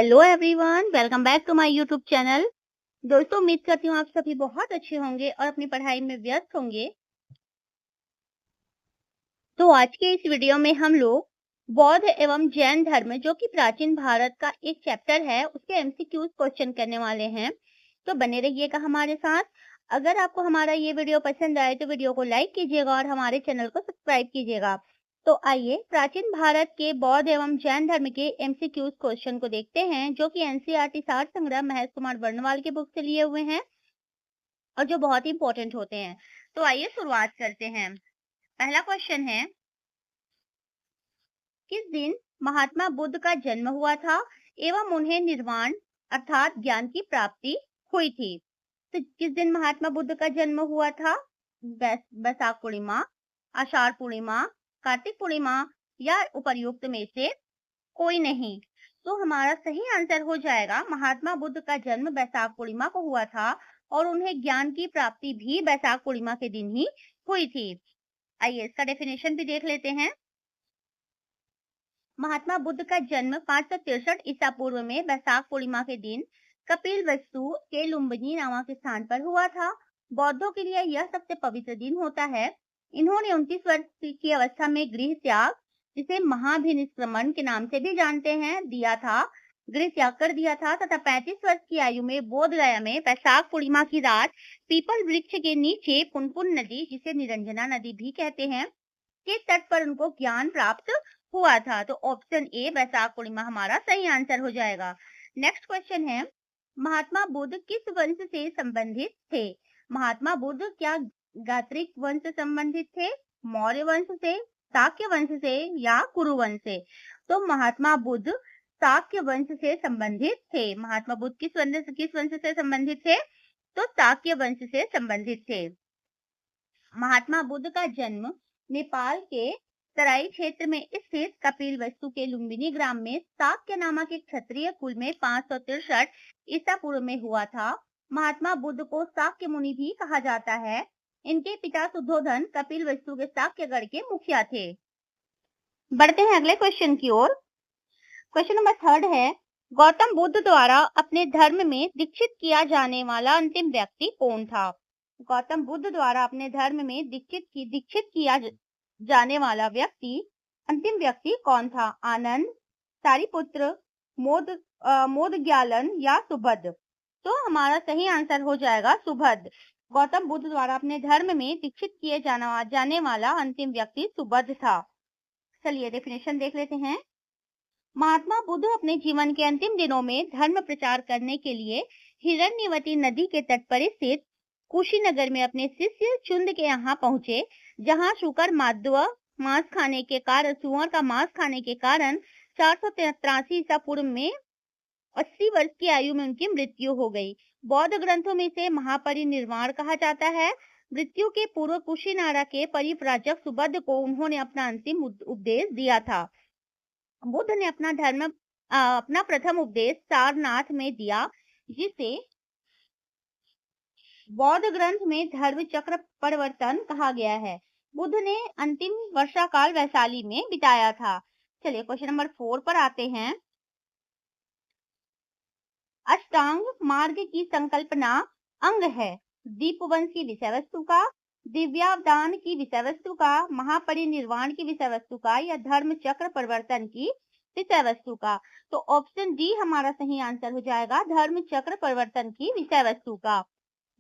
Hello everyone, welcome back to my YouTube channel. दोस्तों, उम्मीद करती हूँ आप सभी बहुत अच्छे होंगे और अपनी पढ़ाई में व्यस्त होंगे। तो आज के इस वीडियो में हम लोग बौद्ध एवं जैन धर्म जो कि प्राचीन भारत का एक चैप्टर है उसके एमसीक्यूज क्वेश्चन करने वाले हैं। तो बने रहिएगा हमारे साथ। अगर आपको हमारा ये वीडियो पसंद आए तो वीडियो को लाइक कीजिएगा और हमारे चैनल को सब्सक्राइब कीजिएगा। तो आइए प्राचीन भारत के बौद्ध एवं जैन धर्म के एमसीक्यूज क्वेश्चन को देखते हैं, जो कि एनसीईआरटी सार संग्रह महेश कुमार वर्णवाल के बुक से लिए हुए हैं और जो बहुत ही इंपॉर्टेंट होते हैं। तो आइए शुरुआत करते हैं। पहला क्वेश्चन है, किस दिन महात्मा बुद्ध का जन्म हुआ था एवं उन्हें निर्वाण अर्थात ज्ञान की प्राप्ति हुई थी? तो किस दिन महात्मा बुद्ध का जन्म हुआ था? बैसाख पूर्णिमा, आषाढ़ पूर्णिमा, कार्तिक पूर्णिमा या उपर्युक्त में से कोई नहीं। तो हमारा सही आंसर हो जाएगा महात्मा बुद्ध का जन्म बैसाख पूर्णिमा को हुआ था और उन्हें ज्ञान की प्राप्ति भी बैसाख पूर्णिमा के दिन ही हुई थी। आइए इसका डेफिनेशन भी देख लेते हैं। महात्मा बुद्ध का जन्म 563 ईसा पूर्व में बैसाख पूर्णिमा के दिन कपिलवस्तु के लुम्बिनी नामक स्थान पर हुआ था। बौद्धों के लिए यह सबसे पवित्र दिन होता है। इन्होंने 29 वर्ष की अवस्था में गृह त्याग, जिसे महाभिनिष्क्रमण के नाम से भी जानते हैं, दिया था। गृह त्याग कर दिया था तथा 35 वर्ष की आयु में बोध गया में बैसाख पूर्णिमा की रात पीपल वृक्ष के नीचे पुनपुन नदी, जिसे निरंजना नदी भी कहते हैं, के तट पर उनको ज्ञान प्राप्त हुआ था। तो ऑप्शन ए बैसाख पूर्णिमा हमारा सही आंसर हो जाएगा। नेक्स्ट क्वेश्चन है, महात्मा बुद्ध किस वंश से संबंधित थे? महात्मा बुद्ध क्या गात्रिक वंश से संबंधित थे, मौर्य वंश से, शाक्य वंश से या कुरु वंश से? तो महात्मा बुद्ध शाक्य वंश से संबंधित थे। महात्मा बुद्ध किस वंश से संबंधित थे? तो शाक्य वंश से संबंधित थे। महात्मा बुद्ध का जन्म नेपाल के तराई क्षेत्र में स्थित कपिलवस्तु के लुम्बिनी ग्राम में शाक्य नामक एक क्षत्रिय कुल में 563 ईसा पूर्व में हुआ था। महात्मा बुद्ध को शाक्य मुनि भी कहा जाता है। इनके पिता शुद्धोधन कपिलवस्तु के शाक्यगढ़ के मुखिया थे। बढ़ते हैं अगले क्वेश्चन की ओर। क्वेश्चन नंबर 3 है, गौतम बुद्ध द्वारा अपने धर्म में दीक्षित किया जाने वाला अंतिम व्यक्ति कौन था? गौतम बुद्ध द्वारा अपने धर्म में दीक्षित किया जाने वाला अंतिम व्यक्ति कौन था? आनंद, सारिपुत्र, मोदग्यालन या सुभद्र? तो हमारा सही आंसर हो जाएगा सुभद्र। गौतम बुद्ध द्वारा अपने धर्म में दीक्षित किए जाने वाला अंतिम व्यक्ति सुभद्र था। चलिए डेफिनेशन देख लेते हैं। महात्मा बुद्ध अपने जीवन के अंतिम दिनों में धर्म प्रचार करने के लिए हिरण्यवती नदी के तट पर स्थित कुशीनगर में अपने शिष्य चुंद के यहाँ पहुंचे, जहाँ सुअर का मांस खाने के कारण 483 ईसा पूर्व में 80 वर्ष की आयु में उनकी मृत्यु हो गई। बौद्ध ग्रंथों में से महापरिनिर्वाण कहा जाता है। मृत्यु के पूर्व कुशीनारा के परिव्राजक सुभद्र को उन्होंने अपना अंतिम उपदेश दिया था। बुद्ध ने अपना प्रथम उपदेश सारनाथ में दिया, जिसे बौद्ध ग्रंथ में धर्म चक्र परिवर्तन कहा गया है। बुद्ध ने अंतिम वर्षा काल वैशाली में बिताया था। चलिए क्वेश्चन नंबर 4 पर आते हैं। अष्टांग मार्ग की संकल्पना अंग है दीपवंश की विषय वस्तु का, दिव्यावदान की विषय वस्तु का, महापरिनिर्वाण की विषय वस्तु का या धर्म चक्र परिवर्तन की विषय वस्तु का? तो ऑप्शन डी हमारा सही आंसर हो जाएगा, धर्म चक्र परिवर्तन की विषय वस्तु का।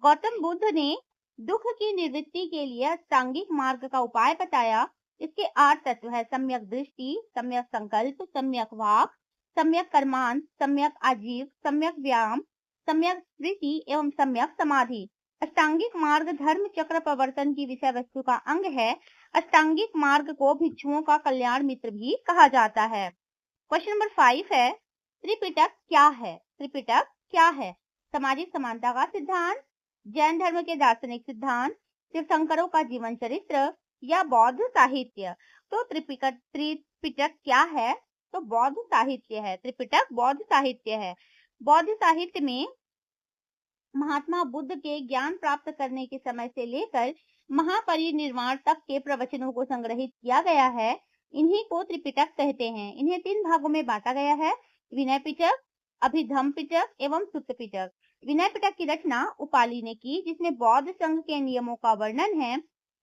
गौतम बुद्ध ने दुख की निवृत्ति के लिए अष्टांगिक मार्ग का उपाय बताया। इसके 8 तत्व है: सम्यक दृष्टि, सम्यक संकल्प, सम्यक वाक, सम्यक कर्मांत, सम्यक आजीव, सम्यक व्यायाम, सम्यक स्मृति एवं सम्यक समाधि। अष्टांगिक मार्ग धर्म चक्र परिवर्तन की विषय वस्तु का अंग है। अष्टांगिक मार्ग को भिक्षुओं का कल्याण मित्र भी कहा जाता है। क्वेश्चन नंबर 5 है, त्रिपिटक क्या है? त्रिपिटक क्या है? सामाजिक समानता का सिद्धांत, जैन धर्म के दार्शनिक सिद्धांत, तीर्थंकरों का जीवन चरित्र या बौद्ध साहित्य? तो त्रिपिटक क्या है? तो बौद्ध साहित्य है। त्रिपिटक बौद्ध साहित्य है। बौद्ध साहित्य में महात्मा बुद्ध के ज्ञान प्राप्त करने के समय से लेकर महापरिनिर्वाण तक के प्रवचनों को संग्रहित किया गया है। इन्हीं को त्रिपिटक कहते हैं। इन्हें 3 भागों में बांटा गया है: विनय पिटक, अभिधम पिटक एवं सुत्त पिटक। विनय पिटक की रचना उपाली ने की, जिसमें बौद्ध संघ के नियमों का वर्णन है,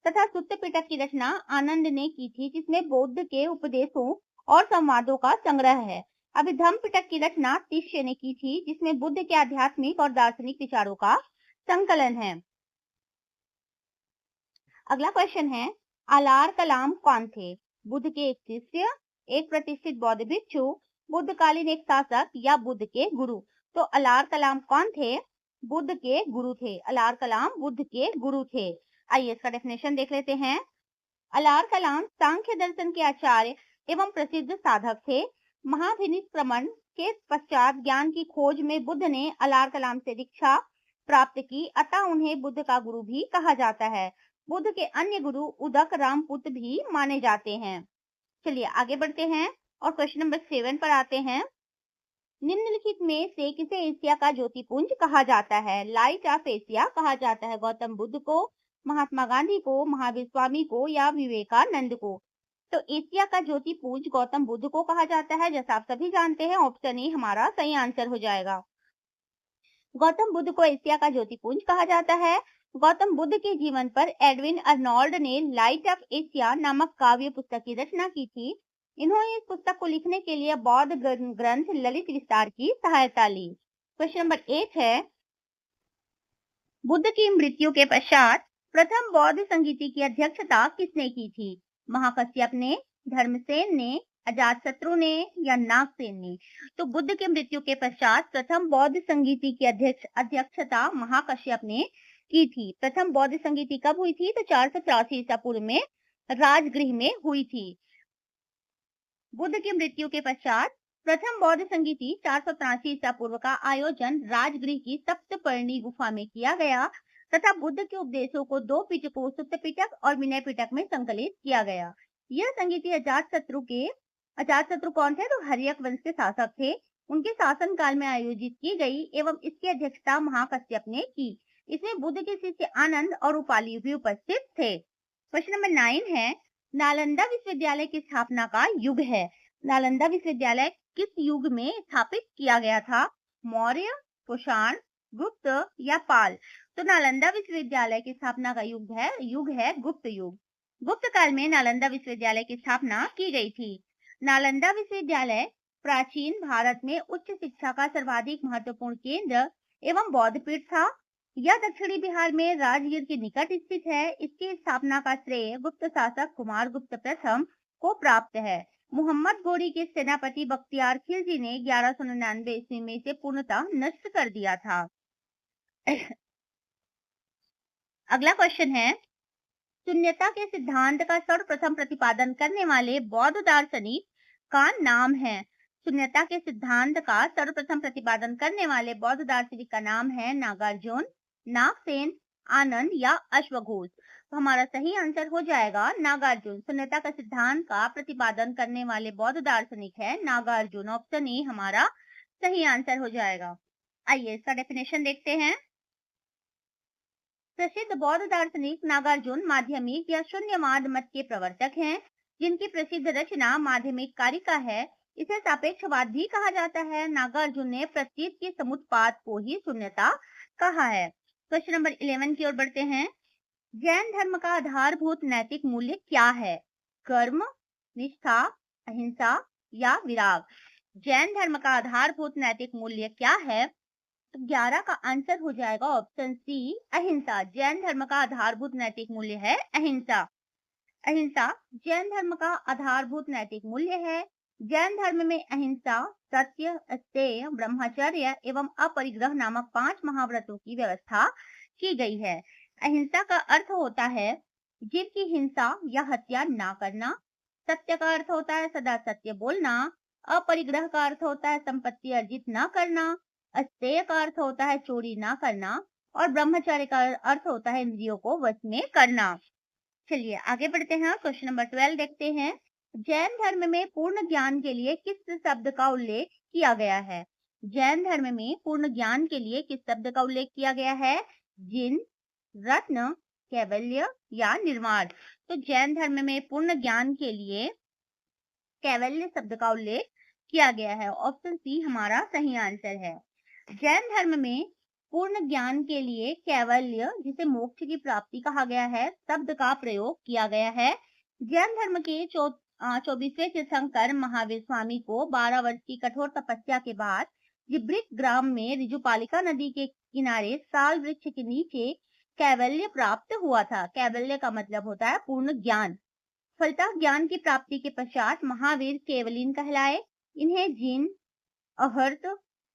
तथा सुत्त पिटक की रचना आनंद ने की थी, जिसमें बौद्ध के उपदेशों और संवादों का संग्रह है। अभिधम पिटक की रचना शिष्य ने की थी, जिसमें बुद्ध के आध्यात्मिक और दार्शनिक विचारों का संकलन है। अगला क्वेश्चन है, अलार कलाम कौन थे? बुद्ध के एक शिष्य, एक प्रतिष्ठित बौद्ध भिक्षु, बुद्धकालीन एक शासक या बुद्ध के गुरु? तो अलार कलाम कौन थे? बुद्ध के गुरु थे। अलार कलाम बुद्ध के गुरु थे। आइए इसका डेफिनेशन देख लेते हैं। अलार कलाम सांख्य दर्शन के आचार्य एवं प्रसिद्ध साधक थे। महाभिनिष्क्रमण के पश्चात ज्ञान की खोज में बुद्ध ने अलार कलाम से दीक्षा प्राप्त की, अतः उन्हें बुद्ध का गुरु भी कहा जाता है। बुद्ध के अन्य गुरु उदक रामपुत भी माने जाते हैं। चलिए आगे बढ़ते हैं और क्वेश्चन नंबर 7 पर आते हैं। निम्नलिखित में से किसे एशिया का ज्योतिपुंज कहा जाता है? लाइट ऑफ एशिया कहा जाता है गौतम बुद्ध को, महात्मा गांधी को, महावीर स्वामी को या विवेकानंद को? तो एशिया का ज्योतिपुंज गौतम बुद्ध को कहा जाता है, जैसा आप सभी जानते हैं। ऑप्शन ए हमारा सही आंसर हो जाएगा। गौतम बुद्ध को एशिया का ज्योतिपुंज कहा जाता है। गौतम बुद्ध के जीवन पर एडविन अर्नोल्ड ने लाइट ऑफ एशिया नामक काव्य पुस्तक की रचना की थी। इन्होंने इस पुस्तक को लिखने के लिए बौद्ध ग्रंथ ललित विस्तार की सहायता ली। क्वेश्चन नंबर 8 है, बुद्ध की मृत्यु के पश्चात प्रथम बौद्ध संगीति की अध्यक्षता किसने की थी? महाकश्यप ने, धर्मसेन ने, अजातशत्रु ने या नागसेन ने? तो बुद्ध के मृत्यु के पश्चात प्रथम बौद्ध संगीति की अध्यक्षता महाकश्यप ने की थी। प्रथम बौद्ध संगीति कब हुई थी? तो 483 ईसा पूर्व में राजगृह में हुई थी। बुद्ध की मृत्यु के पश्चात प्रथम बौद्ध संगीति 483 ईसा पूर्व का आयोजन राजगृह की सप्तपर्णी गुफा में किया गया तथा बुद्ध के उपदेशों को 2 पिटकों सुत्त पिटक और विनय पिटक में संकलित किया गया। यह संगीति अजातशत्रु कौन थे? तो हर्यक वंश के शासक थे। उनके शासन काल में आयोजित की गई एवं इसकी अध्यक्षता महाकश्यप ने की। इसमें बुद्ध के शिष्य आनंद और उपाली भी उपस्थित थे। क्वेश्चन नंबर 9 है, नालंदा विश्वविद्यालय की स्थापना का युग है। नालंदा विश्वविद्यालय किस युग में स्थापित किया गया था? मौर्य, कुषाण, गुप्त या पाल? तो नालंदा विश्वविद्यालय की स्थापना का युग है गुप्त युग। गुप्त काल में नालंदा विश्वविद्यालय की स्थापना की गई थी। नालंदा विश्वविद्यालय प्राचीन भारत में उच्च शिक्षा का सर्वाधिक महत्वपूर्ण केंद्र एवं बौद्ध पीठ था। यह दक्षिणी बिहार में राजगीर के निकट स्थित है। इसकी स्थापना का श्रेय गुप्त शासक कुमारगुप्त प्रथम को प्राप्त है। मोहम्मद गोरी के सेनापति बख्तियार खिलजी ने 1199 ईस्वी में इसे पूर्णतः नष्ट कर दिया था। अगला क्वेश्चन है, शून्यता के सिद्धांत का सर्वप्रथम प्रतिपादन करने वाले बौद्ध दार्शनिक का नाम है? शून्यता के सिद्धांत का सर्वप्रथम प्रतिपादन करने वाले बौद्ध दार्शनिक का नाम है नागार्जुन, नागसेन, आनंद या अश्वघोष? तो हमारा सही आंसर हो जाएगा नागार्जुन। शून्यता का सिद्धांत का प्रतिपादन करने वाले बौद्ध दार्शनिक है नागार्जुन। ऑप्शन ए हमारा सही आंसर हो जाएगा। आइए इसका डेफिनेशन देखते हैं। प्रसिद्ध बौद्ध दार्शनिक नागार्जुन माध्यमिक या शून्यवाद मत के प्रवर्तक हैं, जिनकी प्रसिद्ध रचना माध्यमिक कारिका है। इसे सापेक्षवाद भी कहा जाता है। नागार्जुन ने प्रतीत के समुत्पाद को ही शून्यता कहा है। क्वेश्चन नंबर 11 की ओर बढ़ते हैं। जैन धर्म का आधारभूत नैतिक मूल्य क्या है? कर्म, निष्ठा, अहिंसा या विराग? जैन धर्म का आधारभूत नैतिक मूल्य क्या है? तो 11 का आंसर हो जाएगा ऑप्शन सी, अहिंसा। जैन धर्म का आधारभूत नैतिक मूल्य है अहिंसा। अहिंसा जैन धर्म का आधारभूत नैतिक मूल्य है। जैन धर्म में अहिंसा, सत्य, अस्तेय, ब्रह्मचर्य एवं अपरिग्रह नामक 5 महाव्रतों की व्यवस्था की गई है। अहिंसा का अर्थ होता है जीव की हिंसा या हत्या ना करना। सत्य का अर्थ होता है सदा सत्य बोलना। अपरिग्रह का अर्थ होता है संपत्ति अर्जित ना करना। अस्तेय का अर्थ होता है चोरी ना करना और ब्रह्मचर्य का अर्थ होता है इंद्रियों को वश में करना। चलिए आगे बढ़ते हैं। क्वेश्चन नंबर 12 देखते हैं। जैन धर्म में पूर्ण ज्ञान के लिए किस शब्द का उल्लेख किया गया है? जैन धर्म में पूर्ण ज्ञान के लिए किस शब्द का उल्लेख किया गया है? जिन, रत्न, कैवल्य या निर्वाण? तो जैन धर्म में पूर्ण ज्ञान के लिए कैवल्य शब्द का उल्लेख किया गया है। ऑप्शन सी हमारा सही आंसर है। जैन धर्म में पूर्ण ज्ञान के लिए कैवल्य, जिसे मोक्ष की प्राप्ति कहा गया है, शब्द का प्रयोग किया गया है। जैन धर्म के 24वें तीर्थंकर महावीर स्वामी को 12 वर्ष की कठोर तपस्या के बाद जिब्रिक ग्राम में ऋजुपालिका नदी के किनारे साल वृक्ष के नीचे कैवल्य प्राप्त हुआ था। कैवल्य का मतलब होता है पूर्ण ज्ञान। फलतः ज्ञान की प्राप्ति के पश्चात महावीर केवलीन कहलाए। इन्हें जिन, अहर्त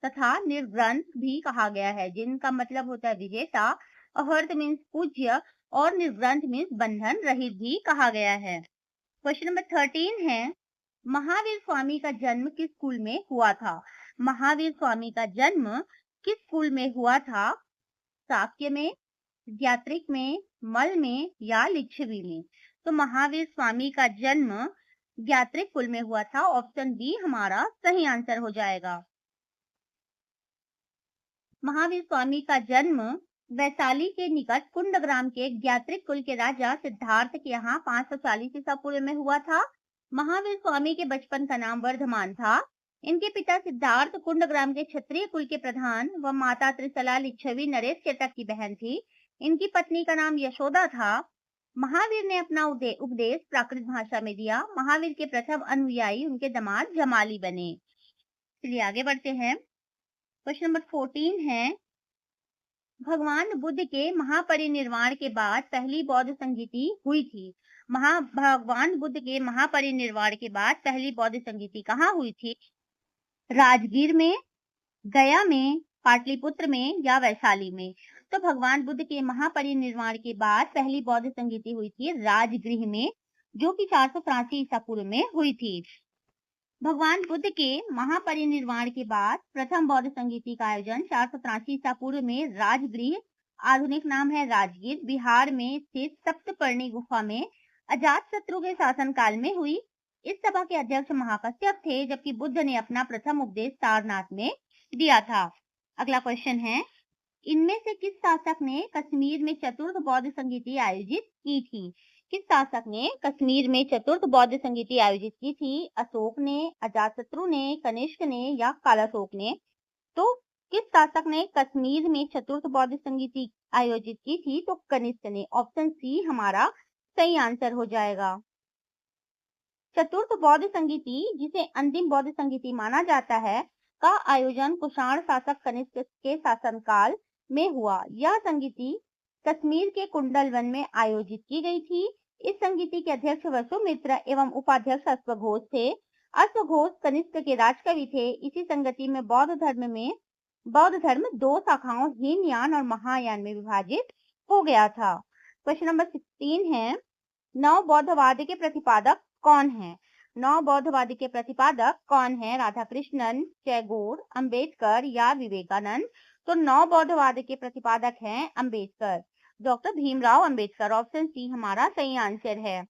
तथा निर्ग्रंथ भी कहा गया है। जिन का मतलब होता है विजेता, अहर्त मीन्स पूज्य और निर्ग्रंथ मीन्स बंधन रहित भी कहा गया है। क्वेश्चन नंबर 13 है, महावीर स्वामी का जन्म किस कुल में हुआ था? महावीर स्वामी का जन्म किस कुल में हुआ था? शाक्य में, ज्ञात्रिक में, मल में या लिच्छवी में? तो महावीर स्वामी का जन्म ज्ञात्रिक कुल में हुआ था। ऑप्शन बी हमारा सही आंसर हो जाएगा। महावीर स्वामी का जन्म वैशाली के निकट कुंडग्राम के ज्ञात्रिक कुल के राजा सिद्धार्थ के यहाँ 540 ईसा पूर्व में हुआ था। महावीर स्वामी के बचपन का नाम वर्धमान था। इनके पिता सिद्धार्थ कुंडग्राम के क्षत्रिय कुल के प्रधान व माता त्रिशला लिच्छवी नरेश चेतक की बहन थी। इनकी पत्नी का नाम यशोदा था। महावीर ने अपना उपदेश प्राकृत भाषा में दिया। महावीर के प्रथम अनुयायी उनके दामाद जमाली बने। चलिए आगे बढ़ते हैं। क्वेश्चन नंबर 14 है, भगवान बुद्ध के महापरिनिर्वाण के बाद पहली बौद्ध संगीति हुई थी। भगवान बुद्ध के महापरिनिर्वाण के बाद पहली बौद्ध संगीति कहाँ हुई थी? राजगीर में, गया में, पाटलिपुत्र में या वैशाली में? तो भगवान बुद्ध के महापरिनिर्वाण के बाद पहली बौद्ध संगीति हुई थी राजगृह में, जो कि 483 ईसा पूर्व में हुई थी। भगवान बुद्ध के महापरिनिर्वाण के बाद प्रथम बौद्ध संगीति का आयोजन 483 ईसा पूर्व में राजगृह, आधुनिक नाम है राजगीर, बिहार में स्थित सप्तपर्णी गुफा में अजातशत्रु के शासन काल में हुई। इस सभा के अध्यक्ष महाकश्यप थे, जबकि बुद्ध ने अपना प्रथम उपदेश सारनाथ में दिया था। अगला क्वेश्चन है, इनमें से किस शासक ने कश्मीर में चतुर्थ बौद्ध संगीति आयोजित की थी? किस शासक ने कश्मीर में चतुर्थ बौद्ध संगीति आयोजित की थी? अशोक ने, अजातशत्रु ने, कनिष्क ने या कालाशोक ने? तो किस शासक ने कश्मीर में चतुर्थ बौद्ध संगीति आयोजित की थी? तो कनिष्क ने। ऑप्शन सी हमारा सही आंसर हो जाएगा। चतुर्थ बौद्ध संगीति, जिसे अंतिम बौद्ध संगीति माना जाता है, का आयोजन कुषाण शासक कनिष्क के शासनकाल में हुआ। यह संगीति कश्मीर के कुंडल वन में आयोजित की गई थी। इस संगीति के अध्यक्ष वसुमित्र एवं उपाध्यक्ष अश्वघोष थे। अश्वघोष कनिष्क के राजकवि थे। इसी संगति में बौद्ध धर्म 2 शाखाओं हीनयान और महायान में विभाजित हो गया था। क्वेश्चन नंबर 16 है, नव बौद्धवाद के प्रतिपादक कौन है? नव बौद्धवाद के प्रतिपादक कौन है? राधा कृष्णन, टैगोर, अंबेडकर या विवेकानंद? तो नव बौद्धवाद के प्रतिपादक हैं Ambedkar, doctor Bhimrao Ambedkar. Option C हमारा सही आंसर है।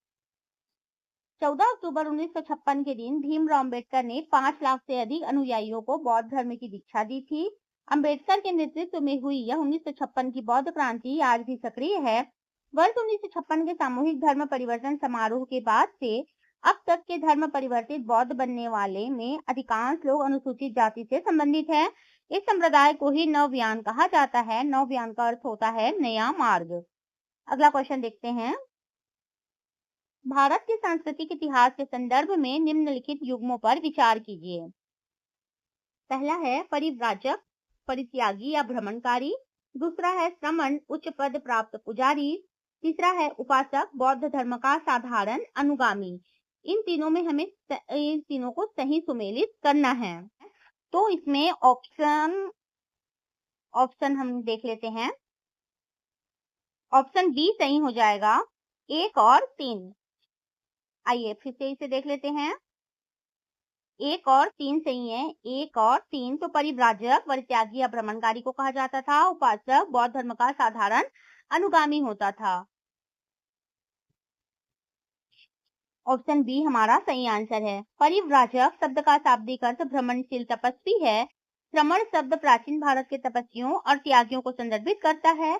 14 अक्टूबर 1956 के दिन भीमराव अंबेडकर ने 5 लाख से अधिक अनुयायियों को बौद्ध धर्म की दीक्षा दी थी। अंबेडकर के नेतृत्व में हुई यह 1956 की बौद्ध क्रांति आज भी सक्रिय है। वर्ष 1956 के सामूहिक धर्म परिवर्तन समारोह के बाद से अब तक के धर्म परिवर्तित बौद्ध बनने वाले में अधिकांश लोग अनुसूचित जाति से संबंधित हैं। इस संप्रदाय को ही नवयान कहा जाता है। नवयान का अर्थ होता है नया मार्ग। अगला क्वेश्चन देखते हैं, भारत के सांस्कृतिक इतिहास के संदर्भ में निम्नलिखित युग्मों पर विचार कीजिए। पहला है परिव्राजक, परित्यागी या भ्रमणकारी। दूसरा है श्रमण, उच्च पद प्राप्त पुजारी। तीसरा है उपासक, बौद्ध धर्म का साधारण अनुगामी। इन तीनों को सही सुमेलित करना है। तो इसमें ऑप्शन हम देख लेते हैं। ऑप्शन बी सही हो जाएगा, 1 और 3। आइए फिर से इसे देख लेते हैं। 1 और 3 सही है। 1 और 3 तो परिव्राजक, परित्यागी या भ्रमणकारी को कहा जाता था। उपासक बौद्ध धर्म का साधारण अनुगामी होता था। ऑप्शन बी हमारा सही आंसर है। परिव्राजक शब्द का शाब्दिक अर्थ भ्रमणशील तपस्वी है। श्रमण शब्द प्राचीन भारत के तपस्वियों और त्यागियों को संदर्भित करता है।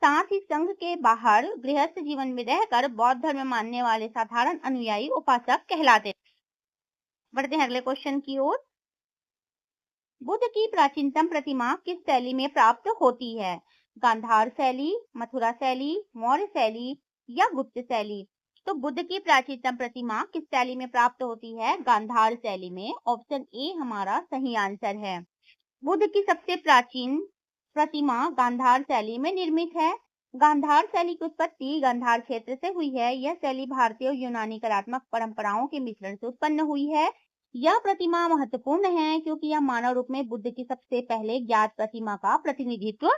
साथ ही संघ के बाहर गृहस्थ जीवन में रहकर बौद्ध धर्म मानने वाले साधारण अनुयायी उपासक कहलाते। बढ़ते हैं अगले क्वेश्चन की ओर। बुद्ध की प्राचीनतम प्रतिमा किस शैली में प्राप्त होती है? गांधार शैली, मथुरा शैली, मौर्य शैली या गुप्त शैली? तो बुद्ध की प्राचीनतम प्रतिमा किस शैली में प्राप्त होती है? गांधार शैली में। ऑप्शन ए हमारा सही आंसर है। बुद्ध की सबसे प्राचीन प्रतिमा गांधार शैली में निर्मित है। गांधार शैली की उत्पत्ति गांधार क्षेत्र से हुई है। यह शैली भारतीय और यूनानी कलात्मक परंपराओं के मिश्रण से उत्पन्न हुई है। यह प्रतिमा महत्वपूर्ण है क्योंकि यह मानव रूप में बुद्ध की सबसे पहले ज्ञात प्रतिमा का प्रतिनिधित्व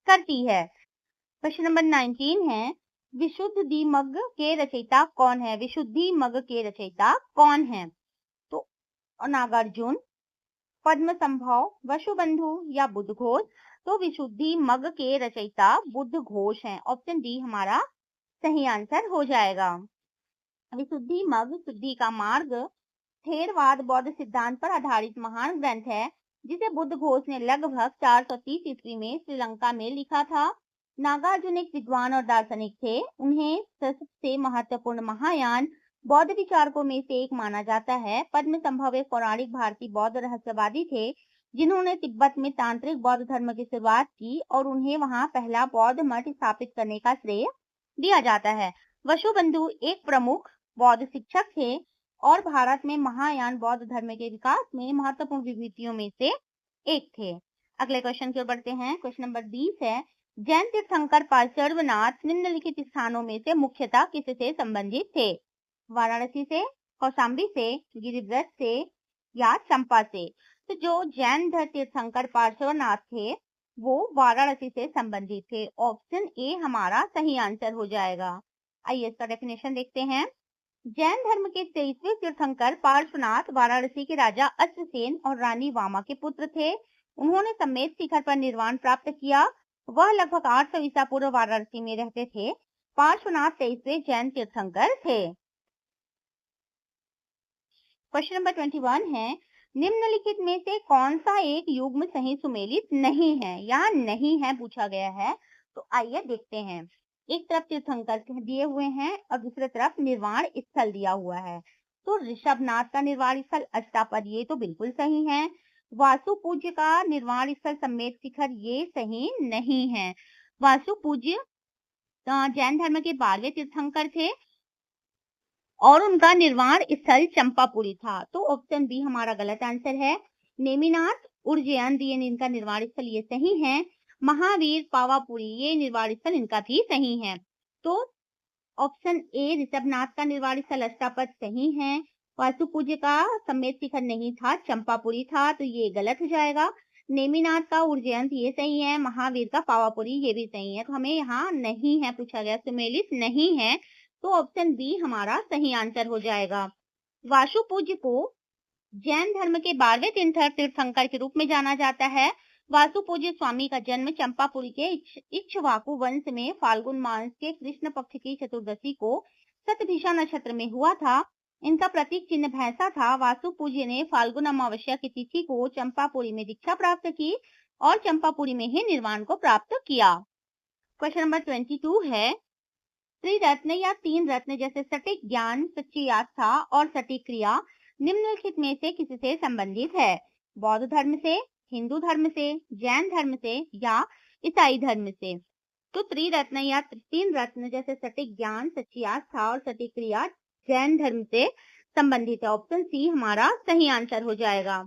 करती है। क्वेश्चन नंबर 19 है, विशुद्धिमग्ग के रचयिता कौन है? विशुद्धिमग्ग के रचयिता कौन है? तो नागार्जुन, पद्मसंभव, वसुबंधु या बुद्धघोष? तो विशुद्धिमग्ग के रचयिता बुद्धघोष हैं। ऑप्शन डी हमारा सही आंसर हो जाएगा। विशुद्धिमग्ग शुद्धि का मार्ग थेरवाद बौद्ध सिद्धांत पर आधारित महान ग्रंथ है जिसे बुद्धघोष ने लगभग 430 ईस्वी में श्रीलंका में लिखा था। नागार्जुन एक विद्वान और दार्शनिक थे। उन्हें सबसे महत्वपूर्ण महायान बौद्ध विचारकों में से एक माना जाता है। पद्मसंभव एक पौराणिक भारतीय बौद्ध रहस्यवादी थे जिन्होंने तिब्बत में तांत्रिक बौद्ध धर्म की शुरुआत की और उन्हें वहां पहला बौद्ध मठ स्थापित करने का श्रेय दिया जाता है। वसुबंधु एक प्रमुख बौद्ध शिक्षक थे और भारत में महायान बौद्ध धर्म के विकास में महत्वपूर्ण विभूतियों में से एक थे। अगले क्वेश्चन की ओर बढ़ते हैं। क्वेश्चन नंबर 20 है, जैन तीर्थंकर पार्श्वनाथ निम्नलिखित स्थानों में से मुख्यतः किससे संबंधित थे? वाराणसी से, कौशाम्बी से, गिरिव्रत से या चंपा से? तो जो जैन तीर्थंकर पार्श्वनाथ थे वो वाराणसी से संबंधित थे। ऑप्शन ए हमारा सही आंसर हो जाएगा। आइए इसका डेफिनेशन देखते हैं। जैन धर्म के 23वें तीर्थंकर पार्श्वनाथ वाराणसी के राजा अश्वसेन और रानी वामा के पुत्र थे। उन्होंने समेत शिखर पर निर्वाण प्राप्त किया। वह लगभग 800 ईसा पूर्व वाराणसी में रहते थे। पार्श्वनाथ 23वें जैन तीर्थंकर थे। क्वेश्चन नंबर 21 है, निम्नलिखित में से कौन सा एक युग्म सही सुमेलित नहीं है या नहीं है पूछा गया है। तो आइए देखते हैं। एक तरफ तीर्थंकर दिए हुए हैं और दूसरी तरफ निर्वाण स्थल दिया हुआ है। तो ऋषभनाथ का निर्वाण स्थल अष्टापद ये तो बिल्कुल सही है। वासु पूज्य का निर्वाण स्थल समेत शिखर ये सही नहीं है। वासु पूज्य जैन धर्म के 12वें तीर्थंकर थे और उनका निर्वाण स्थल चंपापुरी था। तो ऑप्शन बी हमारा गलत आंसर है। नेमिनाथ उज्जैन दिए इनका निर्वाण स्थल ये सही है। महावीर पावापुरी ये निर्वाण स्थल इनका भी सही है। तो ऑप्शन ए ऋषभनाथ का निर्वाण स्थल अष्टापद सही है। वासु पूज्य का समेत शिखर नहीं था, चंपापुरी था, तो ये गलत हो जाएगा। नेमिनाथ का उज्जैन ये सही है। महावीर का पावापुरी ये भी सही है। तो हमें यहाँ नहीं है पूछा गया, सुमेलित नहीं है। तो ऑप्शन बी हमारा सही आंसर हो जाएगा। वासु पूज्य को जैन धर्म के 12वें तीर्थंकर के रूप में जाना जाता है। वासु पूज्य स्वामी का जन्म चंपापुरी के इक्ष्वाकु वंश में फाल्गुन मास के कृष्ण पक्ष की चतुर्दशी को शतभिषा नक्षत्र में हुआ था। इनका प्रतीक चिन्ह भैंसा था। वासु पूज्य ने फाल्गुन अमावस्या की तिथि को चंपापुरी में दीक्षा प्राप्त की और चंपापुरी में ही निर्वाण को प्राप्त किया। क्वेश्चन नंबर 22 है, त्रिरत्न या 3 रत्न जैसे सटीक ज्ञान, सच्ची आस्था और सटीक क्रिया निम्नलिखित में से किससे संबंधित है? बौद्ध धर्म से, हिंदू धर्म से, जैन धर्म से या ईसाई धर्म से? तो त्रिरत्न या 3 रत्न जैसे सटीक ज्ञान, सच्ची आस्था और सटीक क्रिया जैन धर्म से संबंधित है। ऑप्शन सी हमारा सही आंसर हो जाएगा।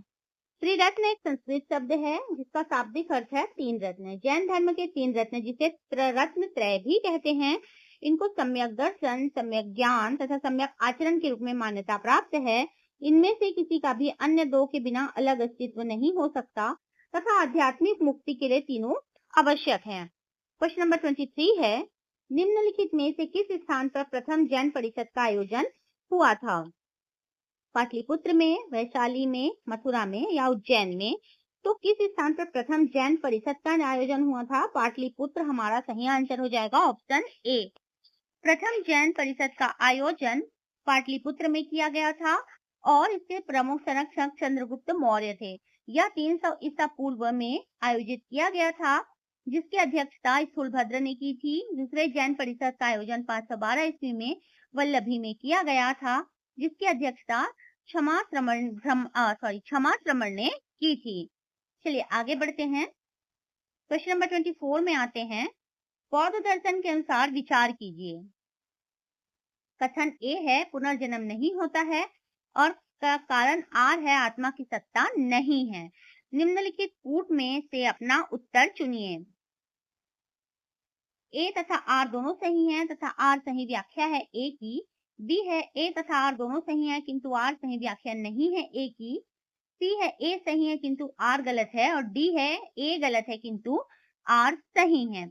त्रिरत्न एक संस्कृत शब्द है जिसका शाब्दिक अर्थ है 3 रत्न। जैन धर्म के 3 रत्न जिसे त्रिरत्न त्रय भी कहते हैं, इनको सम्यक दर्शन, सम्यक ज्ञान तथा सम्यक आचरण के रूप में मान्यता प्राप्त है। इनमें से किसी का भी अन्य 2 के बिना अलग अस्तित्व नहीं हो सकता तथा आध्यात्मिक मुक्ति के लिए तीनों आवश्यक हैं। क्वेश्चन नंबर 23 है, निम्नलिखित में से किस स्थान पर प्रथम जैन परिषद का आयोजन हुआ था? पाटलिपुत्र में, वैशाली में, मथुरा में या उज्जैन में? तो किस स्थान पर प्रथम जैन परिषद का आयोजन हुआ था? पाटलिपुत्र हमारा सही आंसर हो जाएगा। Option A. प्रथम जैन परिषद का आयोजन पाटलिपुत्र में किया गया था और इसके प्रमुख संरक्षक चंद्रगुप्त मौर्य थे। यह 300 ईसा पूर्व में आयोजित किया गया था जिसकी अध्यक्षता स्थूलभद्र ने की थी। दूसरे जैन परिषद का आयोजन 512 ईस्वी में वल्लभी में किया गया था जिसकी अध्यक्षता क्षमाश्रमण ने की थी। चलिए आगे बढ़ते हैं। क्वेश्चन नंबर 24 में आते हैं। बौद्ध दर्शन के अनुसार विचार कीजिए। कथन ए है पुनर्जन्म नहीं होता है और का कारण आर है आत्मा की सत्ता नहीं है। निम्नलिखित कूट में से अपना उत्तर चुनिए। ए तथा आर दोनों सही हैं तथा आर सही व्याख्या है ए की। बी है ए तथा आर दोनों सही हैं किंतु आर सही व्याख्या नहीं है ए की। सी है ए सही है किंतु आर गलत है और डी है ए गलत है किंतु आर सही है।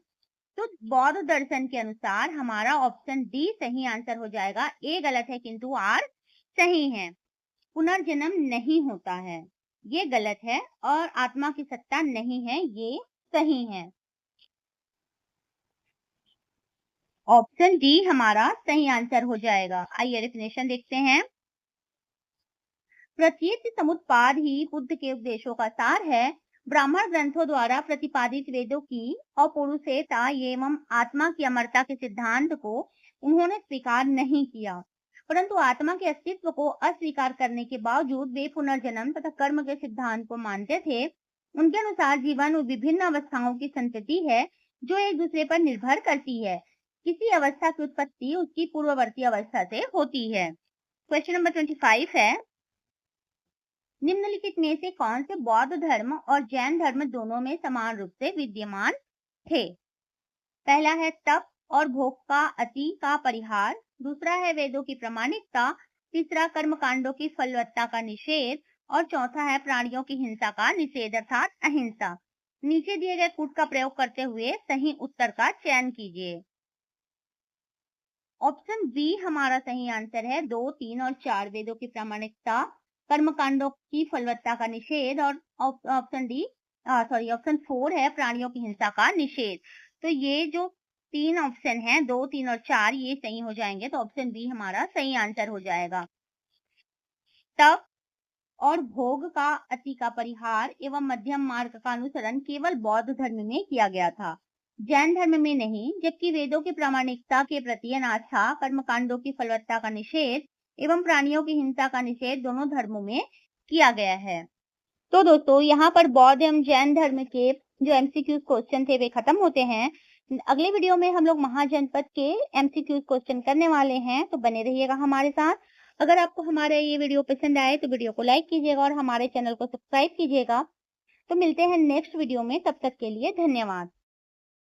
तो बौद्ध दर्शन के अनुसार हमारा ऑप्शन डी सही आंसर हो जाएगा। ए गलत है किंतु आर सही है। पुनर्जन्म नहीं होता है ये गलत है और आत्मा की सत्ता नहीं है ये सही है। ऑप्शन डी हमारा सही आंसर हो जाएगा। आइए डेफिनेशन देखते हैं। प्रतीत समुत्पाद ही बुद्ध के उपदेशों का सार है। ब्राह्मण ग्रंथों द्वारा प्रतिपादित वेदों की अपौरुषेयता एवं आत्मा की अमरता के सिद्धांत को उन्होंने स्वीकार नहीं किया, परंतु आत्मा के अस्तित्व को अस्वीकार करने के बावजूद वे पुनर्जन्म तथा कर्म के सिद्धांत को मानते थे। उनके अनुसार जीवन विभिन्न अवस्थाओं की संतति है जो एक दूसरे पर निर्भर करती है। किसी अवस्था की उत्पत्ति उसकी पूर्ववर्ती अवस्था से होती है। क्वेश्चन नंबर 25 है। निम्नलिखित में से कौन से बौद्ध धर्म और जैन धर्म दोनों में समान रूप से विद्यमान थे? पहला है तप और भोग का अति का परिहार, दूसरा है वेदों की प्रामाणिकता, तीसरा कर्म कांडों की फलवत्ता का निषेध और चौथा है प्राणियों की हिंसा का निषेध अर्थात अहिंसा। नीचे दिए गए कूट का प्रयोग करते हुए सही उत्तर का चयन कीजिए। ऑप्शन बी हमारा सही आंसर है। 2, 3 और 4 वेदों की प्रामाणिकता, कर्मकांडों की फलवत्ता का निषेध और ऑप्शन 4 है प्राणियों की हिंसा का निषेध। तो ये जो 3 ऑप्शन हैं 2, 3 और 4 ये सही हो जाएंगे। तो ऑप्शन बी हमारा सही आंसर हो जाएगा। तप और भोग का अति का परिहार एवं मध्यम मार्ग का अनुसरण केवल बौद्ध धर्म में किया गया था, जैन धर्म में नहीं। जबकि वेदों की प्रामाणिकता के प्रति अनास्था, कर्मकांडों की फलवत्ता का निषेध एवं प्राणियों की हिंसा का निषेध दोनों धर्मों में किया गया है। तो दोस्तों यहाँ पर बौद्ध एवं जैन धर्म के जो एमसीक्यूज क्वेश्चन थे वे खत्म होते हैं। अगले वीडियो में हम लोग महाजनपद के एमसीक्यूज क्वेश्चन करने वाले हैं, तो बने रहिएगा हमारे साथ। अगर आपको हमारा ये वीडियो पसंद आए तो वीडियो को लाइक कीजिएगा और हमारे चैनल को सब्सक्राइब कीजिएगा। तो मिलते हैं नेक्स्ट वीडियो में, तब तक के लिए धन्यवाद।